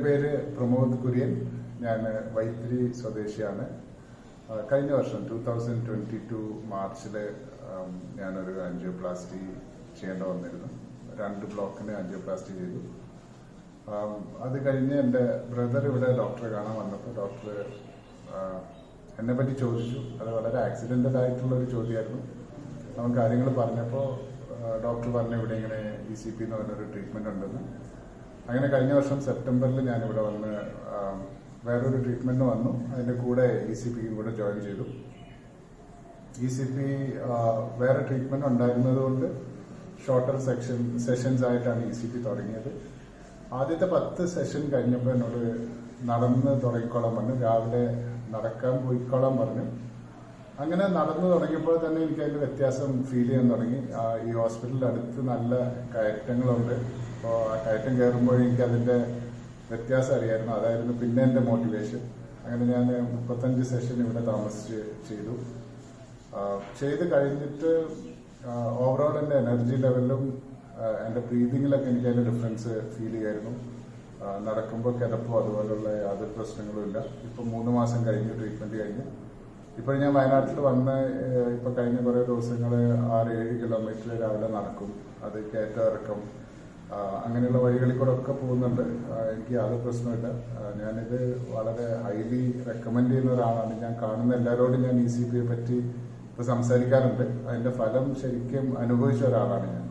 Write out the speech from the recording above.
പേര് പ്രമോദ് കുര്യൻ. ഞാൻ വൈത്തിരി സ്വദേശിയാണ്. കഴിഞ്ഞ വർഷം 2022 മാർച്ചിൽ ഞാനൊരു ആൻജിയോപ്ലാസ്റ്റി ചെയ്യേണ്ട വന്നിരുന്നു. 2 ബ്ലോക്കിന് ആൻജിയോപ്ലാസ്റ്റി ചെയ്തു. അത് കഴിഞ്ഞ് എൻ്റെ ബ്രദർ ഇവിടെ ഡോക്ടറെ കാണാൻ വന്നപ്പോൾ ഡോക്ടർ എന്നെ പറ്റി ചോദിച്ചു. അത് വളരെ ആക്സിഡൻ്റൽ ആയിട്ടുള്ളൊരു ചോദ്യമായിരുന്നു. അവൻ കാര്യങ്ങൾ പറഞ്ഞപ്പോൾ ഡോക്ടർ പറഞ്ഞു ഇവിടെ ഇങ്ങനെ ECP എന്ന് പറഞ്ഞൊരു ട്രീറ്റ്മെൻറ്റ് ഉണ്ടെന്ന്. അങ്ങനെ കഴിഞ്ഞ വർഷം സെപ്റ്റംബറിൽ ഞാനിവിടെ വന്ന് വേറൊരു ട്രീറ്റ്മെൻറ്റിന് വന്നു. അതിൻ്റെ കൂടെ ECPക്കും കൂടെ ജോയിൻ ചെയ്തു. ECP വേറെ ട്രീറ്റ്മെൻറ്റ് ഉണ്ടായിരുന്നത് കൊണ്ട് ഷോർട്ടർ സെഷൻസ് ആയിട്ടാണ് ECP തുടങ്ങിയത്. ആദ്യത്തെ 10 സെഷൻ കഴിഞ്ഞപ്പോൾ എന്നോട് നടന്ന് തുടങ്ങിക്കോളാൻ പറഞ്ഞു. രാവിലെ നടക്കാൻ പോയിക്കോളാൻ പറഞ്ഞു. അങ്ങനെ നടന്നു തുടങ്ങിയപ്പോൾ തന്നെ എനിക്ക് അതിൻ്റെ വ്യത്യാസം ഫീൽ ചെയ്യാൻ തുടങ്ങി. ഈ ഹോസ്പിറ്റലിൻ്റെ അടുത്ത് നല്ല കയറ്റങ്ങളുണ്ട്. അപ്പോൾ ആ കയറ്റം കയറുമ്പോൾ എനിക്ക് അതിൻ്റെ വ്യത്യാസം അറിയായിരുന്നു. അതായിരുന്നു പിന്നെ എൻ്റെ മോട്ടിവേഷൻ. അങ്ങനെ ഞാൻ 35 സെഷൻ ഇവിടെ താമസിച്ച് ചെയ്ത് കഴിഞ്ഞിട്ട് ഓവറോൾ എൻ്റെ എനർജി ലെവലിലും എൻ്റെ ബ്രീതിങ്ങിലൊക്കെ എനിക്ക് അതിൻ്റെ ഡിഫറൻസ് ഫീൽ ചെയ്യായിരുന്നു. നടക്കുമ്പോൾ കിടപ്പോ അതുപോലുള്ള യാതൊരു പ്രശ്നങ്ങളും ഇല്ല. ഇപ്പം 3 മാസം കഴിഞ്ഞു ട്രീറ്റ്മെൻറ്റ് കഴിഞ്ഞ്. ഇപ്പോൾ ഞാൻ വയനാട്ടിൽ വന്ന് ഇപ്പോൾ കഴിഞ്ഞ കുറേ ദിവസങ്ങൾ 6-7 കിലോമീറ്റർ രാവിലെ നടക്കും. അത് കയറ്റം ഇറക്കം അങ്ങനെയുള്ള വഴികളിൽ കൂടെ ഒക്കെ പോകുന്നുണ്ട്. എനിക്ക് യാതൊരു പ്രശ്നമില്ല. ഞാനിത് വളരെ ഹൈലി റെക്കമെൻഡ് ചെയ്യുന്ന ഒരാളാണ്. ഞാൻ കാണുന്ന എല്ലാവരോടും ഞാൻ ECPയെ പറ്റി ഇപ്പോൾ സംസാരിക്കാറുണ്ട്. അതിൻ്റെ ഫലം ശരിക്കും അനുഭവിച്ച ഒരാളാണ് ഞാൻ.